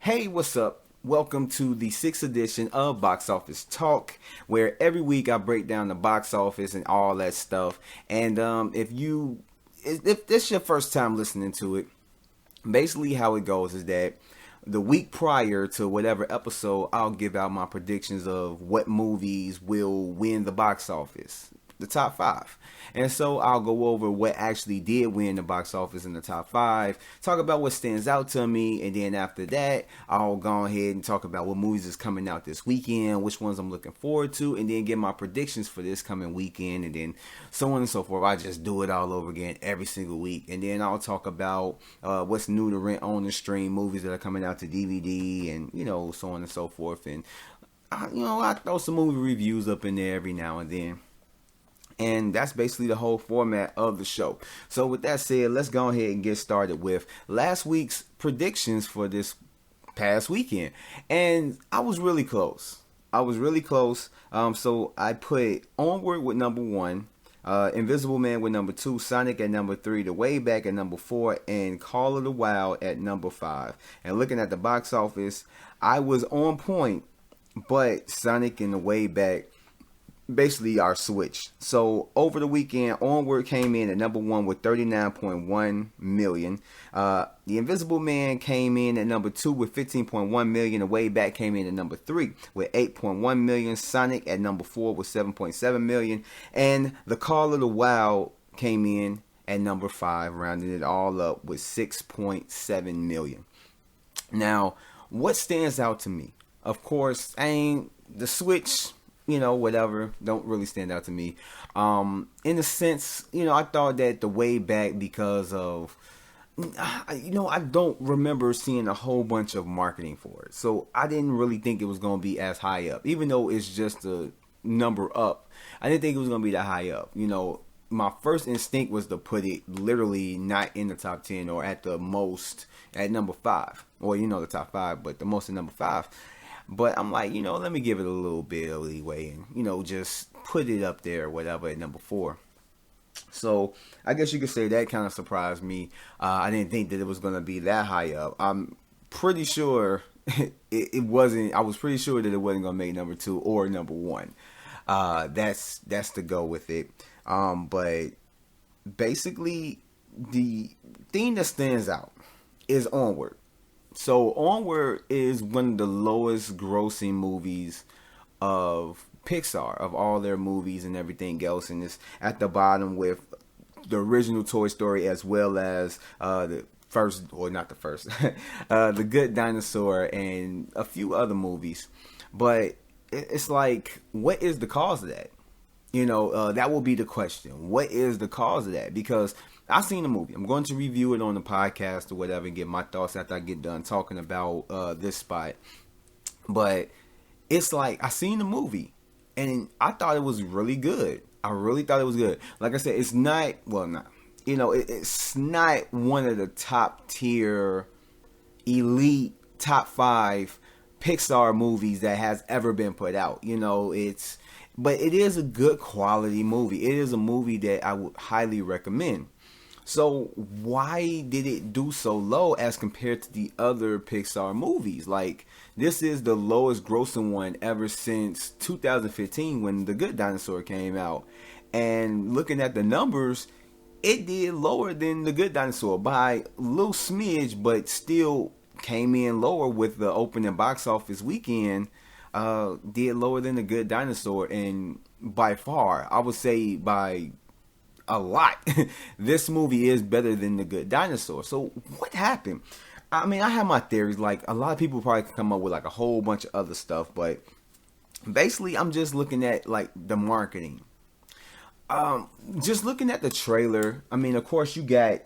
Hey, what's up? Welcome to the 6th edition of Box Office Talk, where every week I break down the box office and all that stuff. And if this is your first time listening to it, basically how it goes is that the week prior to whatever episode, I'll give out my predictions of what movies will win the box office, the top five. And so I'll go over what actually did win the box office in the top five, talk about what stands out to me, and then after that, I'll go ahead and talk about what movies is coming out this weekend, which ones I'm looking forward to, and then give my predictions for this coming weekend, and then so on and so forth. I just do it all over again every single week. And then I'll talk about what's new to rent on the stream, movies that are coming out to DVD, and so on and so forth. And I throw some movie reviews up in there every now and then. And that's basically the whole format of the show. So with that said, let's go ahead and get started with last week's predictions for this past weekend. And I was really close. So I put Onward with number 1, Invisible Man with number 2, Sonic at number 3, The Way Back at number 4, and Call of the Wild at number 5. And looking at the box office, I was on point, but Sonic and The Way Back basically are switched. So over the weekend, Onward came in at number 1 with 39.1 million. The Invisible Man came in at number 2 with 15.1 million. The Way Back came in at number 3 with 8.1 million. Sonic at number 4 with 7.7 million. And The Call of the Wild came in at number 5, rounding it all up with 6.7 million. Now, what stands out to me? Of course, the switch, whatever, don't really stand out to me. In a sense, I thought that The Way Back, because of, I don't remember seeing a whole bunch of marketing for it. So I didn't really think it was going to be as high up, even though it's just a number up. I didn't think it was going to be that high up. My first instinct was to put it literally not in the top 10 or at the most at number 5. Or, the top 5, but the most at number 5. But I'm like, let me give it a little bit of leeway and, just put it up there or whatever at number 4. So I guess you could say that kind of surprised me. I didn't think that it was going to be that high up. I'm pretty sure it wasn't. I was pretty sure that it wasn't going to make number 2 or number 1. That's to go with it. But basically, the thing that stands out is Onward. So Onward is one of the lowest grossing movies of Pixar, of all their movies and everything else, and it's at the bottom with the original Toy Story as well as the first, or not the first, The Good Dinosaur and a few other movies. But it's like, what is the cause of that? That will be the question. What is the cause of that? Because I've seen the movie. I'm going to review it on the podcast or whatever and get my thoughts after I get done talking about this spot. But it's like, I seen the movie and I thought it was really good. I really thought it was good. Like I said, it's not, it's not one of the top tier, elite, top 5 Pixar movies that has ever been put out. But it is a good quality movie. It is a movie that I would highly recommend. So why did it do so low as compared to the other Pixar movies? Like, this is the lowest grossing one ever since 2015 when The Good Dinosaur came out. And looking at the numbers, it did lower than The Good Dinosaur by a little smidge, but still came in lower with the opening box office weekend. Did lower than The Good Dinosaur, and by far, I would say by a lot, this movie is better than The Good Dinosaur. So what happened? I have my theories. Like, a lot of people probably can come up with like a whole bunch of other stuff, but basically I'm just looking at like the marketing. Just looking at the trailer, of course you got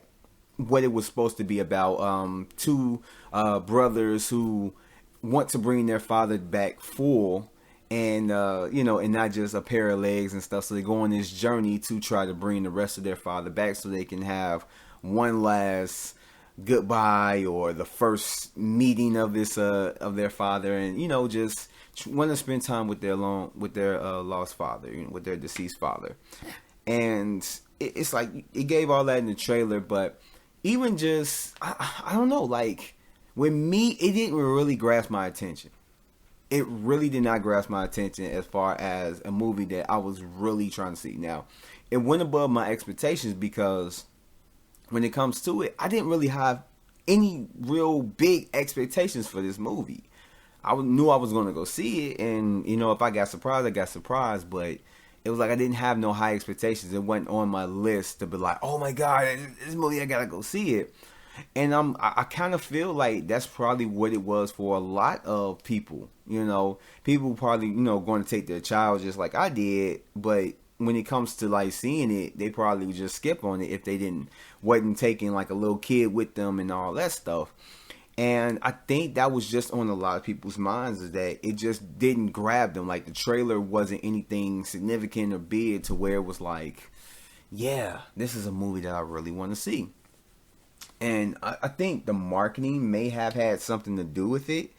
what it was supposed to be about. Two brothers who want to bring their father back full, and and not just a pair of legs and stuff. So they go on this journey to try to bring the rest of their father back so they can have one last goodbye or the first meeting of this of their father, and just want to spend time with their lost father, with their deceased father. And it's like, it gave all that in the trailer, but even just, I don't know, like, With me, it didn't really grasp my attention. It really did not grasp my attention as far as a movie that I was really trying to see. Now, it went above my expectations because when it comes to it, I didn't really have any real big expectations for this movie. Knew I was going to go see it, and if I got surprised, I got surprised. But it was like I didn't have no high expectations. It wasn't on my list to be like, oh my god, this movie, I gotta go see it. And I kind of feel like that's probably what it was for a lot of people. People probably going to take their child just like I did, but when it comes to like seeing it, they probably would just skip on it if they wasn't taking like a little kid with them and all that stuff. And I think that was just on a lot of people's minds, is that it just didn't grab them. Like the trailer wasn't anything significant or big to where it was like, yeah, this is a movie that I really want to see. And I think the marketing may have had something to do with it.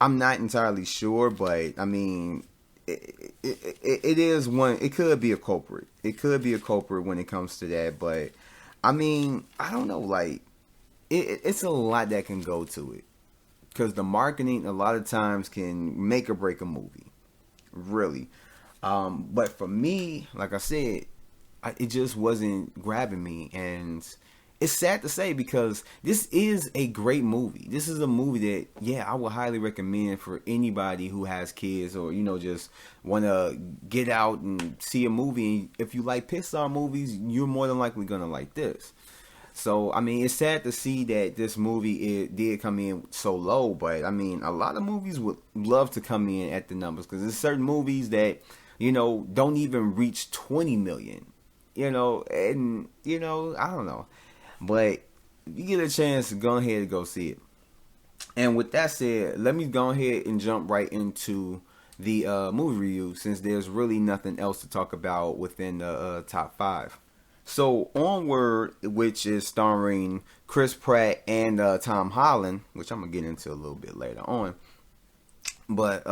I'm not entirely sure, but I mean, it is one. It could be a culprit. It could be a culprit when it comes to that. But I mean, I don't know. Like, it's a lot that can go to it, because the marketing a lot of times can make or break a movie, really. But for me, like I said, it just wasn't grabbing me, and it's sad to say because this is a great movie. This is a movie that, yeah, I would highly recommend for anybody who has kids or, just want to get out and see a movie. If you like Pixar movies, you're more than likely going to like this. So, I mean, it's sad to see that this movie did come in so low, but I mean, a lot of movies would love to come in at the numbers, because there's certain movies that, don't even reach 20 million, and, I don't know. But you get a chance to go ahead and go see it. And with that said, let me go ahead and jump right into the movie review, since there's really nothing else to talk about within the top 5. So Onward, which is starring Chris Pratt and Tom Holland, which I'm going to get into a little bit later on. But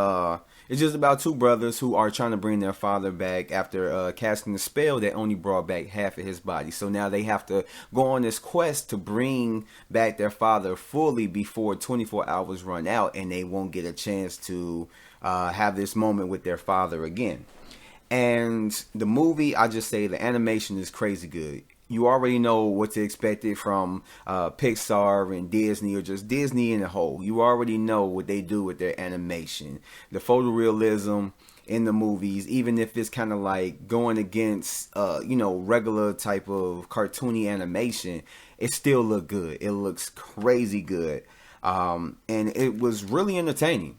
it's just about two brothers who are trying to bring their father back after casting a spell that only brought back half of his body. So now they have to go on this quest to bring back their father fully before 24 hours run out, and they won't get a chance to have this moment with their father again. And the movie, I just say the animation is crazy good. You already know what to expect it from Pixar and Disney, or just Disney in a whole. You already know what they do with their animation. The photorealism in the movies, even if it's kind of like going against, regular type of cartoony animation, it still look good. It looks crazy good. And it was really entertaining.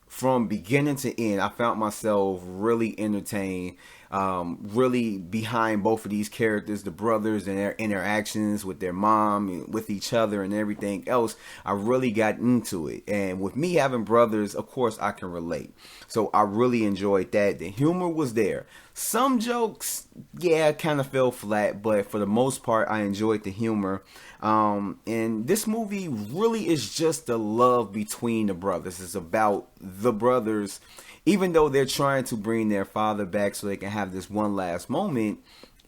From beginning to end, I found myself really entertained, really behind both of these characters, the brothers, and their interactions with their mom, with each other, and everything else. I really got into it. And with me having brothers, of course, I can relate. So I really enjoyed that. The humor was there. Some jokes, yeah, kind of fell flat, but for the most part, I enjoyed the humor. And this movie really is just the love between the brothers. It's about the brothers, even though they're trying to bring their father back so they can have this one last moment.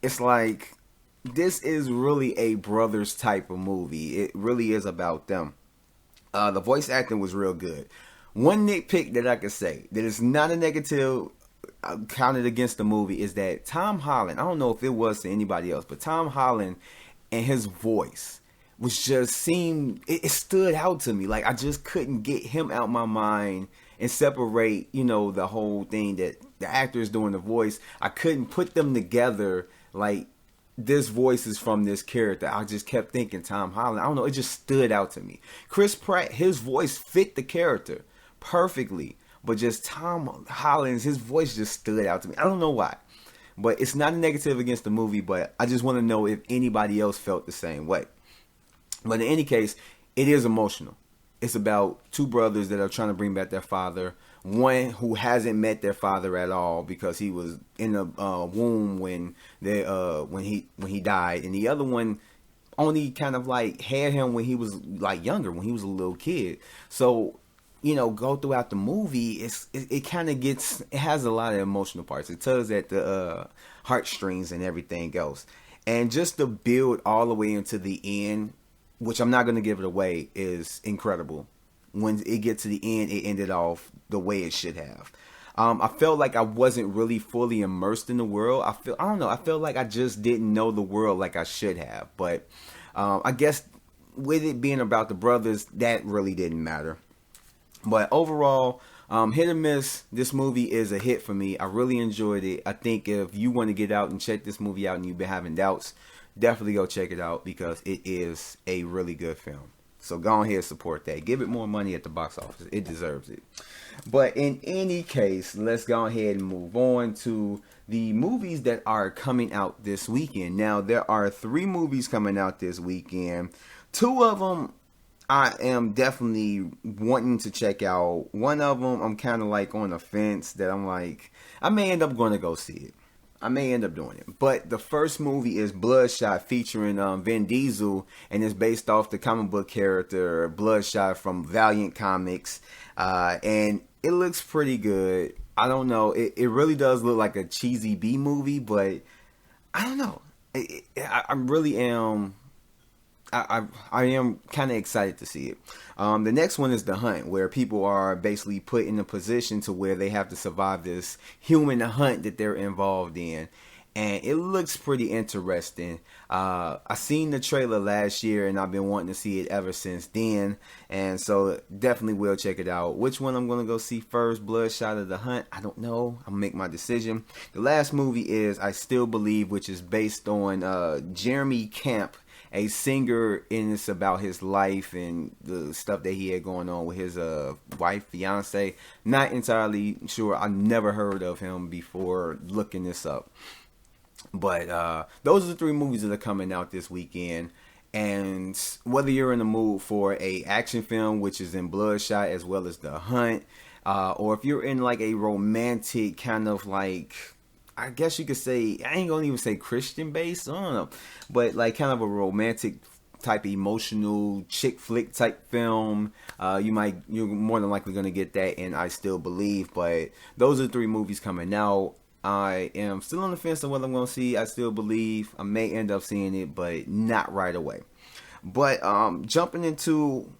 It's like, this is really a brothers type of movie. It really is about them. The voice acting was real good. One nitpick that I could say that is not a negative counted against the movie is that Tom Holland, I don't know if it was to anybody else, but Tom Holland and his voice was just it stood out to me. Like, I just couldn't get him out my mind and separate, the whole thing that the actor is doing the voice. I couldn't put them together like this voice is from this character. I just kept thinking Tom Holland. I don't know, it just stood out to me. Chris Pratt, his voice fit the character perfectly, but just Tom Holland's, his voice just stood out to me. I don't know why. But it's not a negative against the movie, but I just want to know if anybody else felt the same way. But in any case, it is emotional. It's about two brothers that are trying to bring back their father. One who hasn't met their father at all because he was in the womb when he died, and the other one only kind of like had him when he was like younger, when he was a little kid. So, go throughout the movie, it kind of it has a lot of emotional parts. It tugs at the heartstrings and everything else. And just to build all the way into the end, which I'm not going to give it away, is incredible. When it gets to the end, it ended off the way it should have. I felt like I wasn't really fully immersed in the world. I don't know. I felt like I just didn't know the world like I should have. But I guess with it being about the brothers, that really didn't matter. But overall, hit or miss, this movie is a hit for me. I really enjoyed it. I think if you want to get out and check this movie out and you've been having doubts, definitely go check it out because it is a really good film. So go ahead and support that. Give it more money at the box office. It deserves it. But in any case, let's go ahead and move on to the movies that are coming out this weekend. Now, there are 3 movies coming out this weekend. 2 of them I am definitely wanting to check out. One of them I'm kind of like on the fence that I'm like, I may end up going to go see it. I may end up doing it. But the first movie is Bloodshot featuring Vin Diesel, and it's based off the comic book character Bloodshot from Valiant Comics. And it looks pretty good. I don't know. It really does look like a cheesy B movie, but I don't know. I really am. I am kind of excited to see it. The next one is The Hunt, where people are basically put in a position to where they have to survive this human hunt that they're involved in. And it looks pretty interesting. I seen the trailer last year and I've been wanting to see it ever since then. And so definitely will check it out. Which one I'm going to go see first, Bloodshot or The Hunt? I don't know. I'll make my decision. The last movie is I Still Believe, which is based on Jeremy Camp, a singer, and it's about his life and the stuff that he had going on with his wife, fiance. Not entirely sure. I never heard of him before looking this up. But those are the 3 movies that are coming out this weekend. And whether you're in the mood for a action film, which is in Bloodshot as well as The Hunt, or if you're in like a romantic kind of like, I guess you could say, I ain't gonna even say Christian based, I don't know, but like kind of a romantic type emotional chick flick type film, you're more than likely gonna get that in I Still Believe. But those are the 3 movies coming out. I am still on the fence on whether I'm going to see I Still Believe. I may end up seeing it, but not right away. But jumping into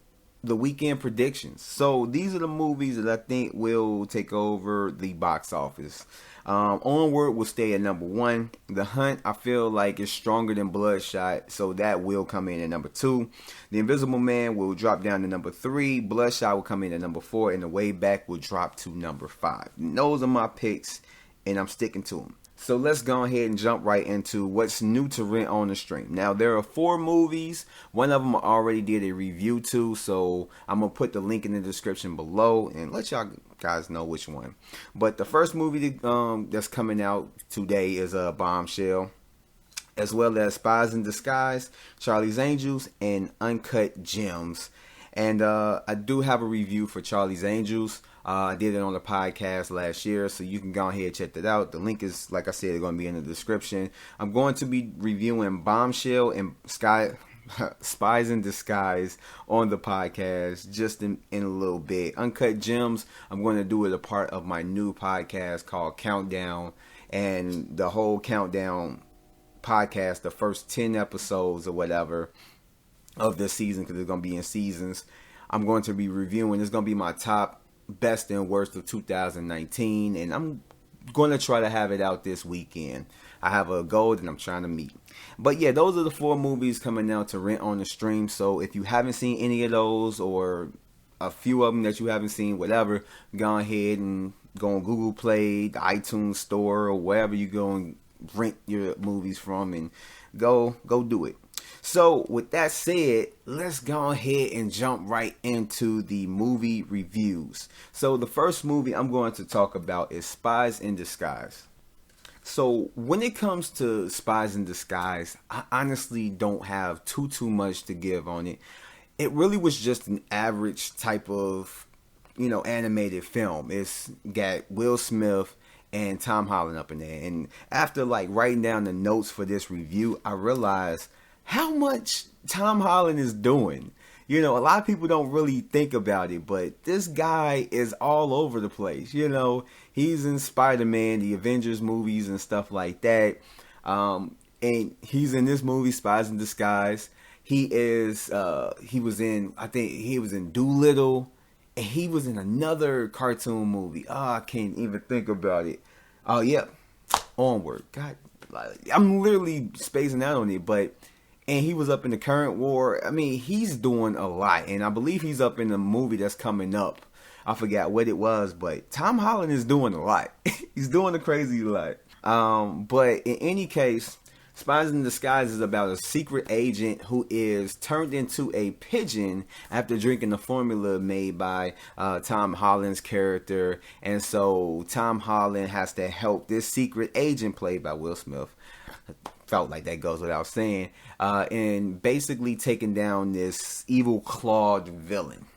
the weekend predictions. So these are the movies that I think will take over the box office. Onward will stay at number 1. The Hunt, I feel like, is stronger than Bloodshot, so that will come in at number 2. The Invisible Man will drop down to number 3. Bloodshot will come in at number 4, and The Way Back will drop to number 5. And those are my picks, and I'm sticking to them. So let's go ahead and jump right into what's new to rent on the stream. Now, there are 4 movies. One of them I already did a review to, so I'm going to put the link in the description below and let y'all guys know which one. But the first movie that's coming out today is Bombshell, as well as Spies in Disguise, Charlie's Angels, and Uncut Gems. And I do have a review for Charlie's Angels. I did it on the podcast last year, so you can go ahead and check that out. The link is, like I said, going to be in the description. I'm going to be reviewing Bombshell and Spies in Disguise on the podcast just in a little bit. Uncut Gems, I'm going to do it a part of my new podcast called Countdown. And the whole Countdown podcast, the first 10 episodes or whatever of this season, because it's going to be in seasons, I'm going to be reviewing. It's going to be my top best and worst of 2019, and I'm going to try to have it out this weekend. I have a goal that I'm trying to meet. But yeah, those are the 4 movies coming out to rent on the stream. So if you haven't seen any of those, or a few of them that you haven't seen, whatever, go ahead and go on Google Play, the iTunes Store, or wherever you go and rent your movies from, and go do it. So with that said, let's go ahead and jump right into the movie reviews. So the first movie I'm going to talk about is Spies in Disguise. So when it comes to Spies in Disguise, I honestly don't have too much to give on it. It really was just an average type of, animated film. It's got Will Smith and Tom Holland up in there. And after like writing down the notes for this review, I realized how much Tom Holland is doing. A lot of people don't really think about it, but this guy is all over the place. He's in Spider-Man, the Avengers movies and stuff like that. And he's in this movie, Spies in Disguise. he was in, I think he was in Doolittle, and he was in another cartoon movie. Oh, I can't even think about it. Oh, yeah, Onward. God, I'm literally spacing out on it, but and he was up in the current war. I mean, he's doing a lot, and I believe he's up in the movie that's coming up. I forgot what it was, but Tom Holland is doing a lot. He's doing a crazy lot. But in any case, Spies in Disguise is about a secret agent who is turned into a pigeon after drinking the formula made by Tom Holland's character. And so Tom Holland has to help this secret agent played by Will Smith. Felt like that goes without saying. And basically taking down this evil clawed villain.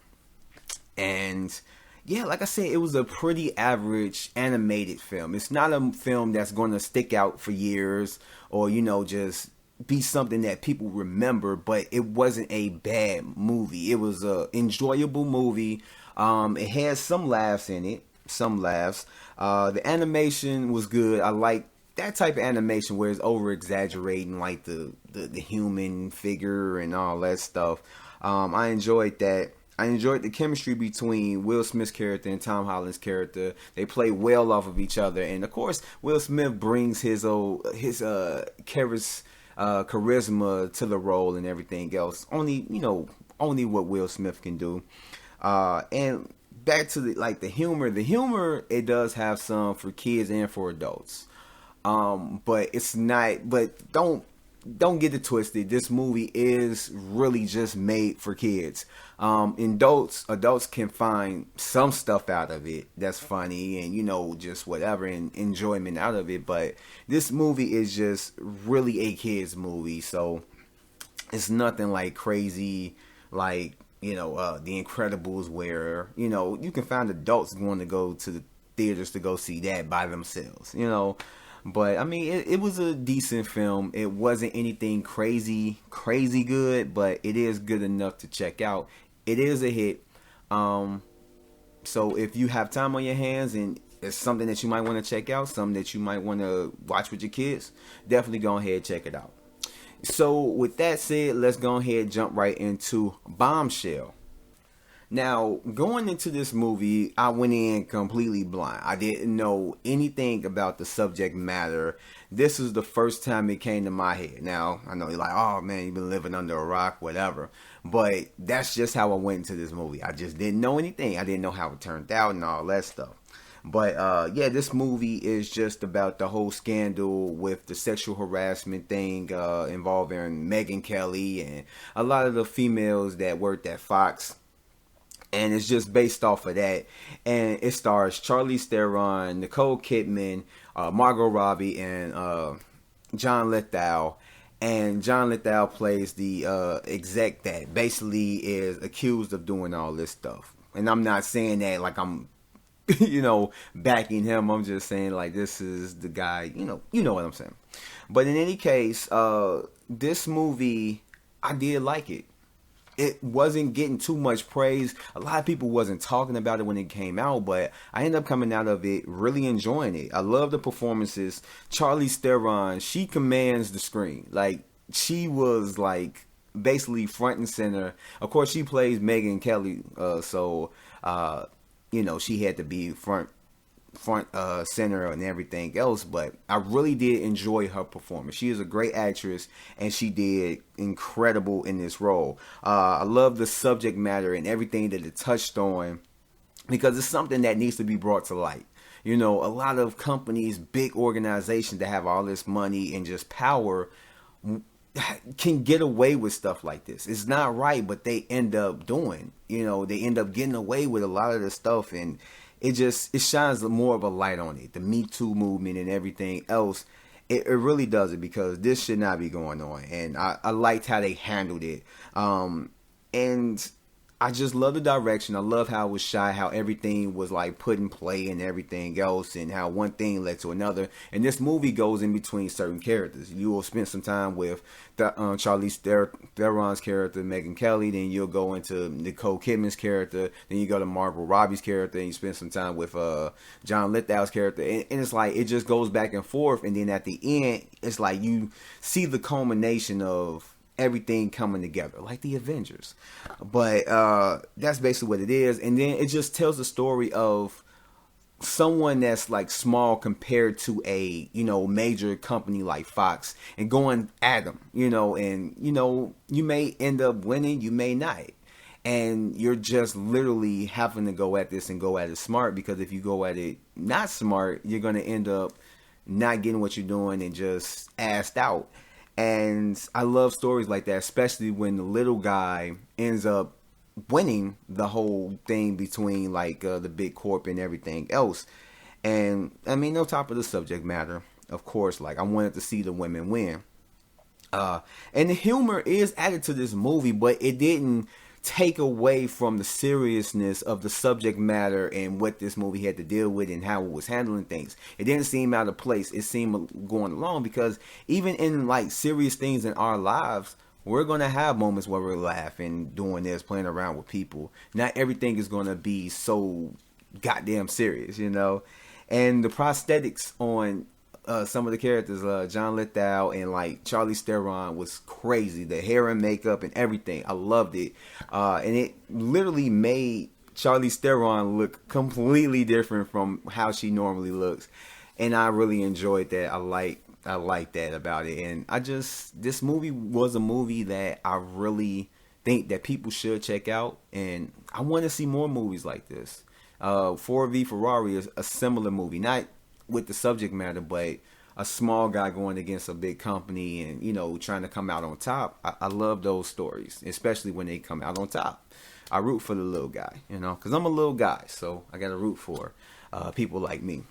And yeah, like I said, it was a pretty average animated film. It's not a film that's going to stick out for years or, just be something that people remember, but it wasn't a bad movie. It was a enjoyable movie. It had some laughs in it, some laughs. The animation was good. I like that type of animation where it's over exaggerating like the human figure and all that stuff. I enjoyed that. I enjoyed the chemistry between Will Smith's character and Tom Holland's character. They play well off of each other, and of course, Will Smith brings his charisma to the role and everything else. Only what Will Smith can do. And back to the humor. The humor, it does have some for kids and for adults. But it's not. But don't get it twisted. This movie is really just made for kids. Adults can find some stuff out of it that's funny and just whatever and enjoyment out of it. But this movie is just really a kids movie, so it's nothing like crazy like The Incredibles, where you can find adults going to go to the theaters to go see that by themselves. But I mean, it was a decent film. It wasn't anything crazy good, but it is good enough to check out. It is a hit. So if you have time on your hands and it's something that you might want to check out, something that you might want to watch with your kids, definitely go ahead and check it out. So with that said, let's go ahead and jump right into Bombshell. Now, going into this movie, I went in completely blind. I didn't know anything about the subject matter. This is the first time it came to my head. Now, I know you're like, oh man, you've been living under a rock, whatever. But that's just how I went into this movie. I just didn't know anything. I didn't know how it turned out and all that stuff. But this movie is just about the whole scandal with the sexual harassment thing involving Megyn Kelly and a lot of the females that worked at Fox. And it's just based off of that. And it stars Charlize Theron, Nicole Kidman, Margot Robbie, and John Lithgow. And John Lithgow plays the exec that basically is accused of doing all this stuff. And I'm not saying that like I'm, backing him. I'm just saying like this is the guy, you know what I'm saying. But in any case, this movie, I did like it. It wasn't getting too much praise. A lot of people wasn't talking about it when it came out, but I ended up coming out of it really enjoying it. I love the performances. Charlize Theron, she commands the screen. Like, she was like basically front and center. Of course, she plays Megyn Kelly, so she had to be front center and everything else, but I really did enjoy her performance. She is a great actress and she did incredible in this role. I love the subject matter and everything that it touched on because it's something that needs to be brought to light. A lot of companies, big organizations that have all this money and just power can get away with stuff like this. It's not right, but they end up doing, they end up getting away with a lot of the stuff, and it shines more of a light on it. The Me Too movement and everything else, it really does it because this should not be going on. And I liked how they handled it. And I just love the direction. I love how it was shot, how everything was like put in play and everything else, and how one thing led to another. And this movie goes in between certain characters. You will spend some time with Charlize Theron's character, Megyn Kelly. Then you'll go into Nicole Kidman's character. Then you go to Margot Robbie's character, and you spend some time with John Lithgow's character. And it's like it just goes back and forth. And then at the end, it's like you see the culmination of everything coming together, like the Avengers. But that's basically what it is. And then it just tells the story of someone that's like small compared to a, you know, major company like Fox, and going at them, you know, and you know, you may end up winning, you may not. And you're just literally having to go at this and go at it smart, because if you go at it not smart, you're going to end up not getting what you're doing and just assed out. And I love stories like that, especially when the little guy ends up winning the whole thing between like the big corp and everything else. And I mean, on top of the subject matter, of course, like I wanted to see the women win. And the humor is added to this movie, but it didn't take away from the seriousness of the subject matter and what this movie had to deal with and how it was handling things. It didn't seem out of place. It seemed going along, because even in like serious things in our lives, we're going to have moments where we're laughing, doing this, playing around with people. Not everything is going to be so goddamn serious, you know. And the prosthetics on some of the characters, John Lithgow and like Charlize Theron, was crazy. The hair and makeup and everything, I loved it. And it literally made Charlize Theron look completely different from how she normally looks. And I really enjoyed that. I like that about it. And this movie was a movie that I really think that people should check out. And I want to see more movies like this. Ford v Ferrari is a similar movie, not with the subject matter, but a small guy going against a big company and, you know, trying to come out on top. I love those stories, especially when they come out on top. I root for the little guy, you know, because I'm a little guy, so I got to root for people like me.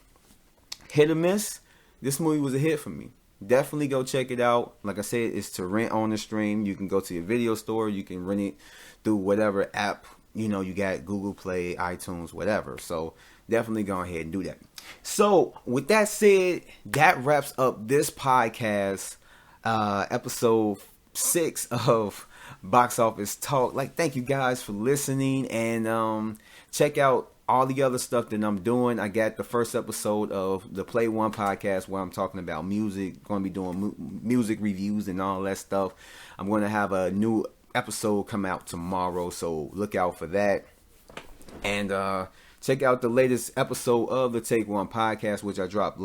Hit or miss, this movie was a hit for me. Definitely go check it out. Like I said, it's to rent on the stream. You can go to your video store. You can rent it through whatever app, you know, you got, Google Play, iTunes, whatever. So definitely go ahead and do that. So with that said, that wraps up this podcast, episode 6 of Box Office Talk. Like, thank you guys for listening, and check out all the other stuff that I'm doing. I got the first episode of the Play One podcast where I'm talking about music. Going to be doing music reviews and all that stuff. I'm going to have a new episode come out tomorrow, so look out for that. And check out the latest episode of the Take One podcast, which I dropped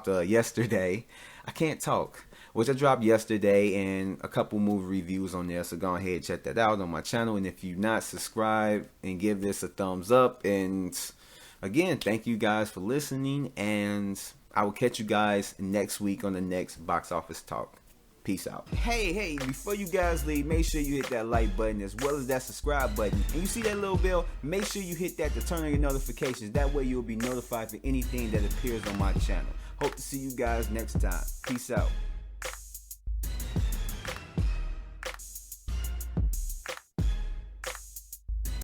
yesterday. I can't talk. Which I dropped yesterday, and a couple movie reviews on there. So go ahead and check that out on my channel. And if you're not subscribed, and give this a thumbs up. And again, thank you guys for listening. And I will catch you guys next week on the next Box Office Talk. Peace out. Hey, before you guys leave, make sure you hit that like button as well as that subscribe button. And you see that little bell? Make sure you hit that to turn on your notifications. That way you'll be notified for anything that appears on my channel. Hope to see you guys next time. Peace out.